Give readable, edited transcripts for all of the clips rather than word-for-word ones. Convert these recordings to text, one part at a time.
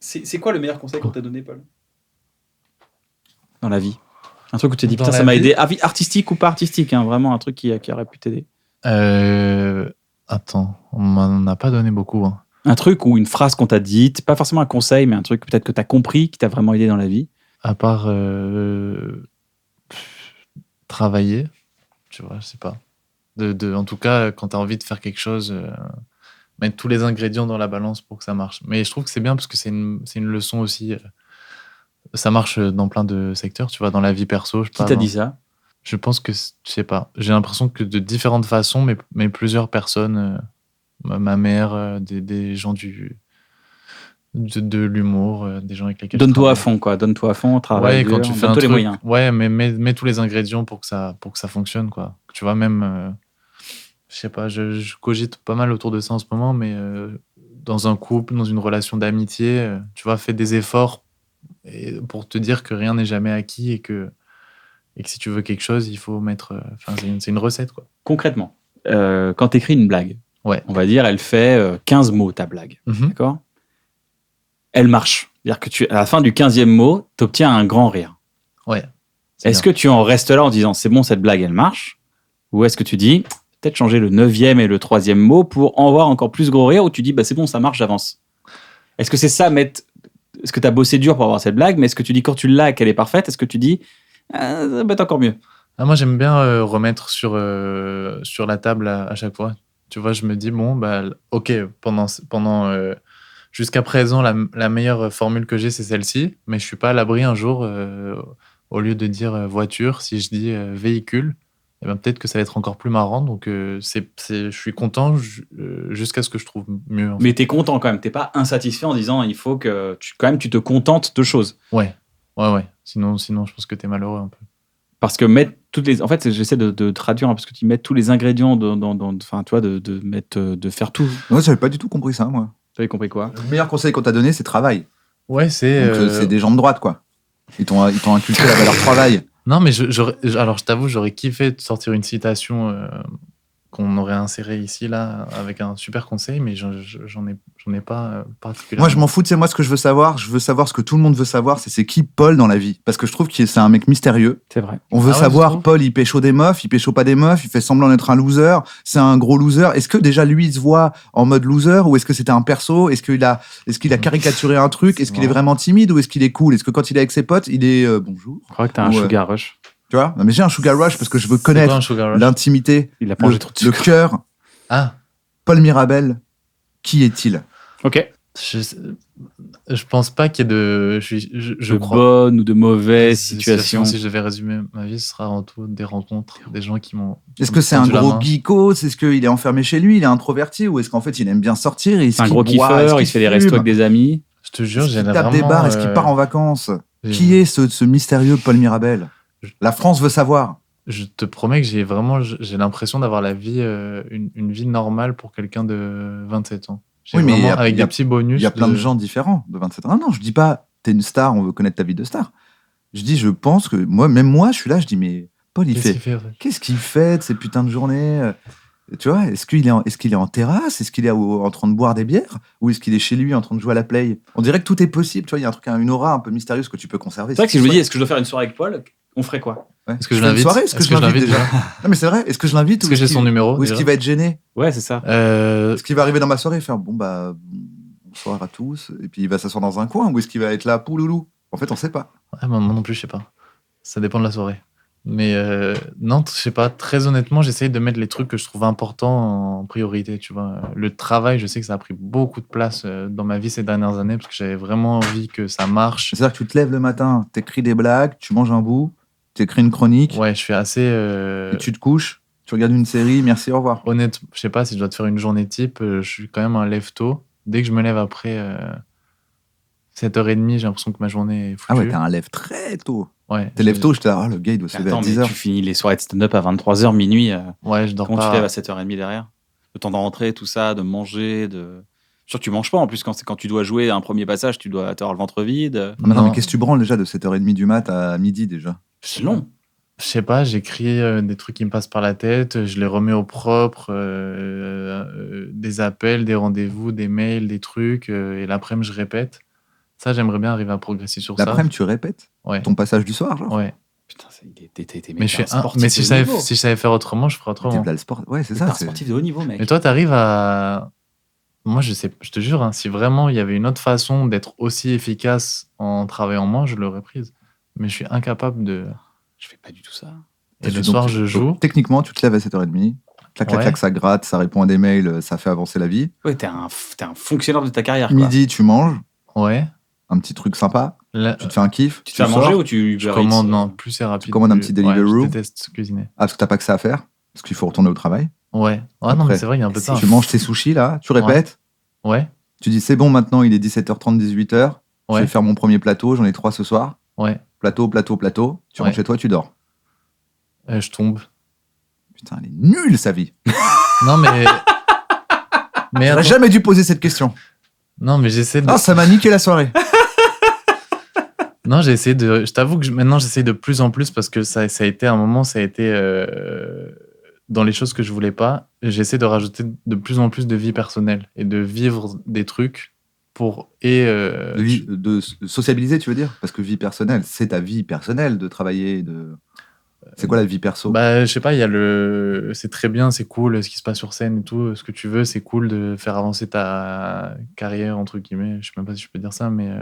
C'est quoi le meilleur conseil qu'on t'a donné, Paul? Dans la vie. Un truc où tu t'es dit, Dans putain, ça la m'a vie aidé. Artistique ou pas artistique, hein, vraiment un truc qui aurait pu t'aider. Attends, on m'en a pas donné beaucoup. Hein. Un truc ou une phrase qu'on t'a dite, pas forcément un conseil, mais un truc peut-être que t'as compris, qui t'a vraiment aidé dans la vie. À part travailler, tu vois, je sais pas. En tout cas, quand tu as envie de faire quelque chose, mettre tous les ingrédients dans la balance pour que ça marche. Mais je trouve que c'est bien parce que c'est une leçon aussi. Ça marche dans plein de secteurs, tu vois, dans la vie perso. Qui t'a dit ça? Je pense que, je sais pas, j'ai l'impression que de différentes façons, mais plusieurs personnes, ma mère, des gens de l'humour, des gens avec lesquels je Donne-toi à travaille. fond, quoi. Donne-toi à fond, travaille Ouais, dur, quand tu fais un donne-toi truc, les moyens. ouais, mais mets tous les ingrédients pour que ça fonctionne, quoi. Tu vois, même, je sais pas, je cogite pas mal autour de ça en ce moment, mais dans un couple, dans une relation d'amitié, tu vois, fais des efforts pour te dire que rien n'est jamais acquis et que si tu veux quelque chose, il faut mettre. Enfin, c'est une recette, quoi. Concrètement, quand tu écris une blague, Ouais. on va dire, elle fait 15 mots, ta blague. D'accord? Elle marche. C'est-à-dire que à la fin du 15e mot, tu obtiens un grand rire. Ouais. Est-ce que tu en restes là en disant, c'est bon, cette blague, elle marche? Ou est-ce que tu dis, peut-être changer le 9e et le 3e mot pour en voir encore plus gros rire, ou tu dis, bah, c'est bon, ça marche, j'avance? Est-ce que c'est ça, est-ce que tu as bossé dur pour avoir cette blague, mais est-ce que tu dis, quand tu l'as et qu'elle est parfaite, est-ce que tu dis, ça va être encore mieux? Moi, j'aime bien remettre sur la table à chaque fois. Tu vois, je me dis, bon, bah, ok, pendant jusqu'à présent, la meilleure formule que j'ai, c'est celle-ci, mais je suis pas à l'abri un jour, au lieu de dire voiture, si je dis véhicule, eh ben, peut-être que ça va être encore plus marrant. Donc, je suis content jusqu'à ce que je trouve mieux. Mais t'es content quand même, t'es pas insatisfait en disant il faut que tu te contentes de choses. Ouais. Sinon, je pense que t'es malheureux un peu. Parce que mettre en fait, j'essaie de traduire, parce que tu mets tous les ingrédients enfin, tu vois, de faire tout. Moi, j'avais pas du tout compris ça, moi. Tu avais compris quoi? Le meilleur conseil qu'on t'a donné, c'est travail. Ouais, c'est. Donc, c'est des jambes droites, quoi. Ils t'ont inculqué la valeur travail. Non, mais alors, je t'avoue, j'aurais kiffé de sortir une citation qu'on aurait insérée ici, là, avec un super conseil, mais j'en ai pas particulièrement. Moi, je m'en fous, tu sais, moi, ce que je veux savoir ce que tout le monde veut savoir, c'est qui Paul dans la vie. Parce que je trouve que c'est un mec mystérieux. C'est vrai. On veut savoir, Paul, il pécho des meufs, il pécho pas des meufs, il fait semblant d'être un loser, c'est un gros loser. Est-ce que déjà lui, il se voit en mode loser, ou est-ce que c'était un perso? Est-ce qu'il a caricaturé un truc? Est-ce qu'il est vraiment timide, ou est-ce qu'il est cool? Est-ce que quand il est avec ses potes, il est bonjour? Je crois que t'as un sugar rush. Tu vois? Non, mais j'ai un sugar rush parce que je veux connaître l'intimité, le cœur. Ah. Paul Mirabel, qui est-il? Ok. Je pense pas qu'il y ait de crois, bonnes ou de mauvaises situations. Si je devais résumer ma vie, ce sera avant tout des rencontres, des gens qui m'ont. Est-ce que c'est un gros geeko? Est-ce qu'il est enfermé chez lui, il est introverti, ou est-ce qu'en fait il aime bien sortir et c'est un gros kiffeur, il se fait des restos avec des amis? Je te jure, il tape des bars, est-ce qu'il part en vacances? Qui est ce mystérieux Paul Mirabel? La France veut savoir. Je te promets que j'ai l'impression d'avoir la vie, une vie normale pour quelqu'un de 27 ans. Oui, mais avec des petits bonus. Il y a plein de gens différents de 27 ans. Non, je dis pas, t'es une star, on veut connaître ta vie de star. Je dis, je pense que même moi, je suis là, je dis, mais Paul, qu'est-ce qu'il fait de ces putains de journées? Tu vois, est-ce qu'il est en terrasse? Est-ce qu'il est en train de boire des bières? Ou est-ce qu'il est chez lui en train de jouer à la play? On dirait que tout est possible. Tu vois, il y a un truc, une aura un peu mystérieuse que tu peux conserver. C'est vrai que si je me dis, est-ce que je dois faire une soirée avec Paul? On ferait quoi? Ouais. Est-ce que je l'invite? Est-ce que je l'invite déjà? Non, mais c'est vrai. Est-ce que je l'invite? Est-ce que j'ai son numéro? Ou est-ce qu'il va être gêné? Ouais, c'est ça. Est-ce qu'il va arriver dans ma soirée et faire bonsoir à tous, et puis il va s'asseoir dans un coin, ou est-ce qu'il va être là pouloulou? En fait, on sait pas. Ouais, moi non plus, je sais pas. Ça dépend de la soirée. Mais non, je sais pas. Très honnêtement, j'essaye de mettre les trucs que je trouve importants en priorité. Tu vois, le travail, je sais que ça a pris beaucoup de place dans ma vie ces dernières années parce que j'avais vraiment envie que ça marche. C'est-à-dire que tu te lèves le matin, t'écris des blagues, tu manges un bout, t'écris une chronique. Ouais, je suis assez. Et tu te couches, tu regardes une série, merci, au revoir. Honnêtement, je sais pas si je dois te faire une journée type. Je suis quand même un lève-tôt. Dès que je me lève après 7h30, j'ai l'impression que ma journée est foutue. Ah ouais, t'es un lève très tôt. Ouais. T'es lève tôt, je te dis, le gars, il doit se lever à 10h. Tu finis les soirées de stand-up à 23h, minuit. Ouais, je dors pas. Comment tu lèves à 7h30 derrière? Le temps de rentrer, tout ça, de manger, Sûr, tu manges pas. En plus, quand tu dois jouer un premier passage, tu dois avoir le ventre vide. Non, mais qu'est-ce que tu branles déjà de 7h30 du mat à midi déjà? C'est long. Je sais pas, j'écris des trucs qui me passent par la tête, je les remets au propre, des appels, des rendez-vous, des mails, des trucs, et l'après-midi, je répète. Ça, j'aimerais bien arriver à progresser sur ça. L'après-midi, tu répètes ton passage du soir, genre. Ouais. Putain, t'es Mais si je savais faire autrement, je ferais autrement. Le sport. Ouais, c'est ça. T'es un sportif de haut niveau, mec. Mais toi, t'arrives à. Moi, je te jure, si vraiment il y avait une autre façon d'être aussi efficace en travaillant moins, je l'aurais prise. Mais je suis incapable de. Je fais pas du tout ça. Et le soir, je joue. Techniquement, tu te lèves à 7h30. Clac, ça gratte, ça répond à des mails, ça fait avancer la vie. Ouais, t'es un fonctionnaire de ta carrière. Quoi. Midi, tu manges. Ouais. Un petit truc sympa. Tu te fais un kiff. Tu te fais à manger ou tu commandes? Non, plus c'est rapide. Tu commandes un petit Deliveroo. Je déteste cuisiner. Ah, parce que t'as pas que ça à faire. Parce qu'il faut retourner au travail. Ouais. Ah non, mais c'est vrai, il y a un peu de ça. Tu manges tes sushis là, tu répètes. Ouais. Tu dis c'est bon, maintenant il est 17h30, 18h. Je vais faire mon premier plateau, j'en ai 3 ce soir. Ouais. Plateau. Tu rentres chez toi, tu dors. Je tombe. Putain, elle est nulle sa vie. Non, mais. J'aurais jamais dû poser cette question. Non, mais j'essaie de. Ah, ça m'a niqué la soirée. Non, j'ai essayé de. Je t'avoue que maintenant j'essaie de plus en plus parce que ça a été un moment, ça a été dans les choses que je voulais pas. J'essaie de rajouter de plus en plus de vie personnelle et de vivre des trucs pour de sociabiliser, tu veux dire? Parce que vie personnelle, c'est ta vie personnelle de travailler, de. C'est quoi la vie perso? Bah, je sais pas, il y a c'est très bien, c'est cool ce qui se passe sur scène et tout, ce que tu veux, c'est cool de faire avancer ta carrière, entre guillemets. Je sais même pas si je peux dire ça, mais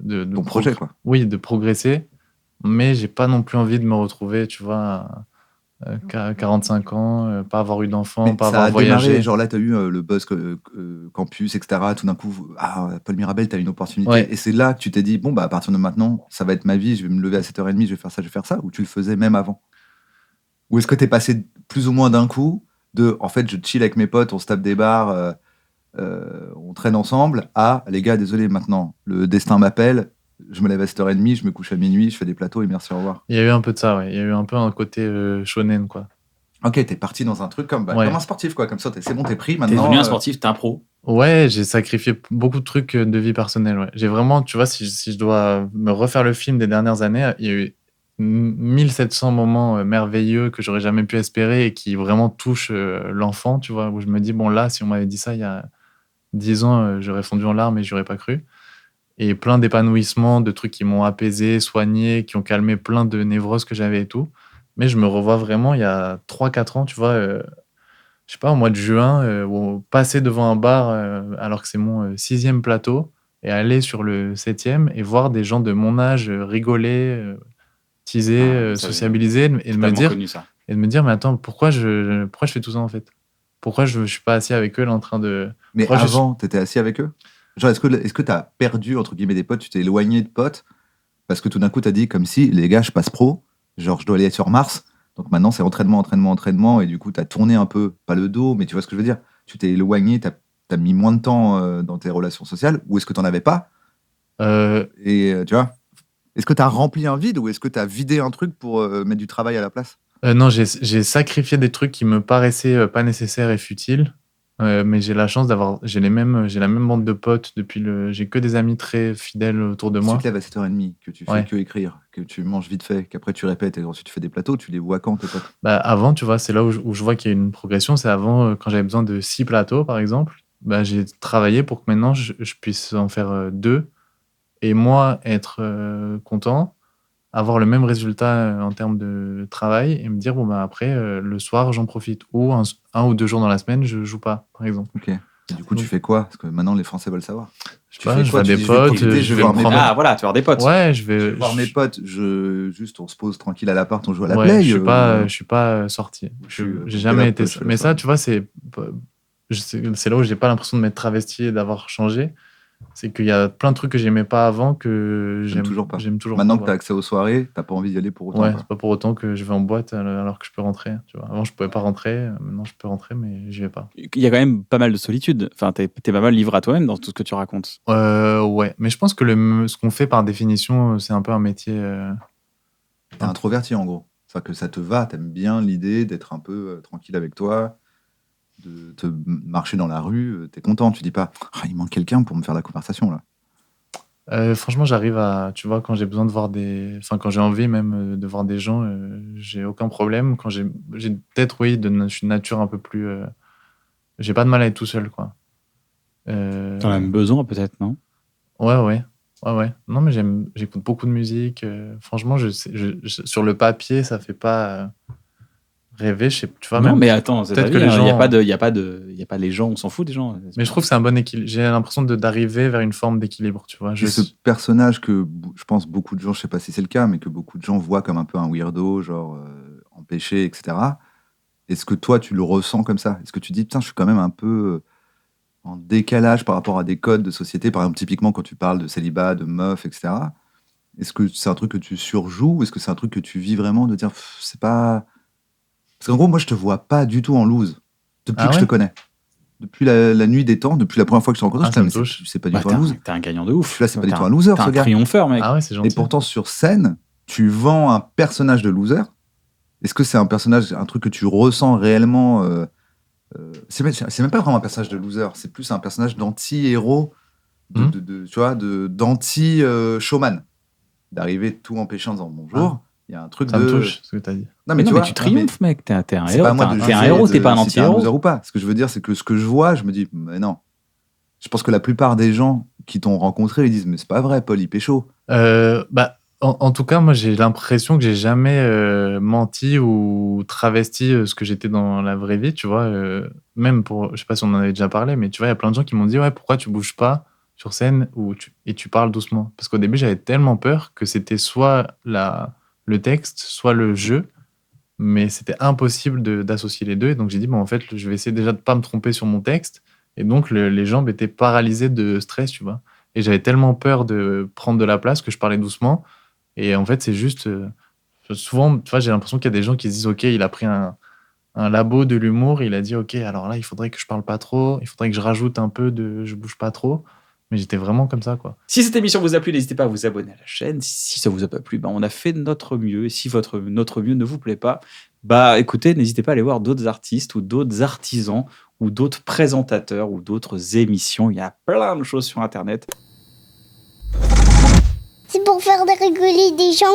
ton projet, quoi. Oui, de progresser, mais j'ai pas non plus envie de me retrouver, tu vois, à 45 ans, pas avoir eu d'enfant, pas avoir voyagé. Ça a démarré, genre là, t'as eu le buzz campus, etc. Tout d'un coup, Paul Mirabel, t'as une opportunité. Ouais. Et c'est là que tu t'es dit, bon, bah, à partir de maintenant, ça va être ma vie, je vais me lever à 7h30, je vais faire ça, ou tu le faisais même avant? Ou est-ce que t'es passé plus ou moins d'un coup de, en fait, je chill avec mes potes, on se tape des bars, on traîne ensemble, les gars, désolé, maintenant, le destin m'appelle, je me lève à 7h30, je me couche à minuit, je fais des plateaux et merci, au revoir. Il y a eu un peu de ça, ouais. Il y a eu un peu un côté shonen, quoi. Ok, t'es parti dans un truc comme un sportif, quoi. Comme ça, c'est bon, t'es pris maintenant. T'es devenu un sportif, t'es un pro. Ouais, j'ai sacrifié beaucoup de trucs de vie personnelle, ouais. J'ai vraiment, tu vois, si je dois me refaire le film des dernières années, il y a eu 1700 moments merveilleux que j'aurais jamais pu espérer et qui vraiment touchent l'enfant, tu vois, où je me dis, bon là, si on m'avait dit ça il y a 10 ans, j'aurais fondu en larmes et j'aurais pas cru. Et plein d'épanouissements, de trucs qui m'ont apaisé, soigné, qui ont calmé plein de névroses que j'avais et tout. Mais je me revois vraiment il y a 3-4 ans, tu vois, je sais pas, au mois de juin, passer devant un bar alors que c'est mon 6e plateau et aller sur le 7e et voir des gens de mon âge rigoler, teaser, sociabiliser et de me dire, mais attends, pourquoi je fais tout ça en fait? Pourquoi je suis pas assis avec eux là en train de. Mais avant, t'étais assis avec eux? Genre, est-ce que t'as perdu, entre guillemets, des potes, tu t'es éloigné de potes parce que tout d'un coup, t'as dit comme si, les gars, je passe pro, genre, je dois aller sur Mars, donc maintenant, c'est entraînement, et du coup, t'as tourné un peu, pas le dos, mais tu vois ce que je veux dire? Tu t'es éloigné, t'as mis moins de temps dans tes relations sociales, ou est-ce que t'en avais pas? Tu vois? Est-ce que t'as rempli un vide, ou est-ce que t'as vidé un truc pour mettre du travail à la place? Non, j'ai sacrifié des trucs qui me paraissaient pas nécessaires et futiles. Mais j'ai la chance j'ai la même bande de potes j'ai que des amis très fidèles autour de moi. Tu te lèves à 7h30, que tu fais que écrire, que tu manges vite fait, qu'après tu répètes et ensuite tu fais des plateaux, tu les vois quand tes potes? Bah, avant, tu vois, c'est là où je vois qu'il y a une progression. C'est avant, quand j'avais besoin de 6 plateaux, par exemple, bah, j'ai travaillé pour que maintenant je puisse en faire 2 et moi être content, avoir le même résultat en termes de travail et me dire, bon, bah, après, le soir, j'en profite. Ou un ou 2 jours dans la semaine, je joue pas, par exemple. Ok. Et du coup, tu fais quoi? Parce que maintenant, les Français veulent savoir. Je sais pas, je vois des potes, je vais voir mes potes. Ah, voilà, tu vas voir des potes. Ouais, je vais voir mes potes. Juste, on se pose tranquille à l'appart, on joue à la ouais, play. Je suis pas sorti. J'ai jamais été. Mais ça, tu vois, c'est là où j'ai pas l'impression de m'être travesti et d'avoir changé. C'est qu'il y a plein de trucs que j'aimais pas avant que j'aime toujours pas. Maintenant que tu as accès aux soirées, t'as pas envie d'y aller pour autant. Ouais, c'est pas pour autant que je vais en boîte alors que je peux rentrer. Tu vois. Avant, je pouvais pas rentrer. Maintenant, je peux rentrer, mais j'y vais pas. Il y a quand même pas mal de solitude. Enfin, t'es pas mal livré à toi-même dans tout ce que tu racontes. Ouais, mais je pense que ce qu'on fait par définition, c'est un peu un métier. T'es introverti en gros. C'est-à-dire que ça te va, t'aimes bien l'idée d'être un peu tranquille avec toi, de te marcher dans la rue, t'es content, tu dis pas il manque quelqu'un pour me faire la conversation là. Franchement, j'arrive à, tu vois, quand j'ai besoin de voir quand j'ai envie même de voir des gens, j'ai aucun problème. Quand j'ai peut-être, oui, je suis de nature un peu plus, j'ai pas de mal à être tout seul, quoi. T'en as même besoin peut-être, non? Ouais. Ouais. Non, mais j'écoute beaucoup de musique. Franchement, sur le papier, ça fait pas rêver. Tu vois, Non, même, mais attends, c'est peut-être ta que vie, les hein. gens. Il y a pas les gens, on s'en fout des gens. Mais je trouve que c'est un bon équilibre. J'ai l'impression d'arriver vers une forme d'équilibre, tu vois. C'est ce personnage que je pense beaucoup de gens, je sais pas si c'est le cas, mais que beaucoup de gens voient comme un peu un weirdo, genre empêché, etc. Est-ce que toi, tu le ressens comme ça? Est-ce que tu dis, putain, je suis quand même un peu en décalage par rapport à des codes de société? Par exemple, typiquement, quand tu parles de célibat, de meuf, etc. Est-ce que c'est un truc que tu surjoues ou est-ce que c'est un truc que tu vis vraiment de dire, c'est pas. Parce qu'en gros, moi, je te vois pas du tout en loose depuis que je te connais. Depuis la nuit des temps, depuis la première fois que je te rencontre, ça me touche. c'est pas du tout un loser. T'es un gagnant de ouf. Là, c'est pas du tout un loser, T'es ce un gars. triompheur, mec. Ah ouais, c'est gentil. Et pourtant, sur scène, tu vends un personnage de loser. Est-ce que c'est un personnage, un truc que tu ressens réellement c'est même pas vraiment un personnage de loser, c'est plus un personnage d'anti-héros, tu vois, d'anti-showman. D'arriver tout empêché en disant bonjour. Il y a un truc ça me touche, ce que t'as dit. Non, mais tu triomphes, mec. T'es un c'est héros. pas moi de T'es un héros, t'es pas un si t'es un anti-héros. loser ou pas. Ce que je veux dire, c'est que ce que je vois, je me dis, mais non. Je pense que la plupart des gens qui t'ont rencontré, ils disent, mais c'est pas vrai, Paul, il pécho. En tout cas, moi, j'ai l'impression que j'ai jamais menti ou travesti ce que j'étais dans la vraie vie, tu vois. Même je sais pas si on en avait déjà parlé, mais tu vois, il y a plein de gens qui m'ont dit, ouais, pourquoi tu bouges pas sur scène et tu parles doucement? Parce qu'au début, j'avais tellement peur que c'était soit le texte, soit le jeu, mais c'était impossible d'associer les deux. Et donc, j'ai dit, bon, en fait, je vais essayer déjà de pas me tromper sur mon texte. Et donc, les jambes étaient paralysées de stress, tu vois. Et j'avais tellement peur de prendre de la place que je parlais doucement. Et en fait, c'est juste. Souvent, tu vois, j'ai l'impression qu'il y a des gens qui se disent, OK, il a pris un labo de l'humour, il a dit, OK, alors là, il faudrait que je parle pas trop, il faudrait que je rajoute un peu de je bouge pas trop. Mais j'étais vraiment comme ça, quoi. Si cette émission vous a plu, n'hésitez pas à vous abonner à la chaîne. Si ça vous a pas plu, on a fait notre mieux. Et si notre mieux ne vous plaît pas, écoutez, n'hésitez pas à aller voir d'autres artistes ou d'autres artisans ou d'autres présentateurs ou d'autres émissions. Il y a plein de choses sur Internet. C'est pour faire rigoler des gens.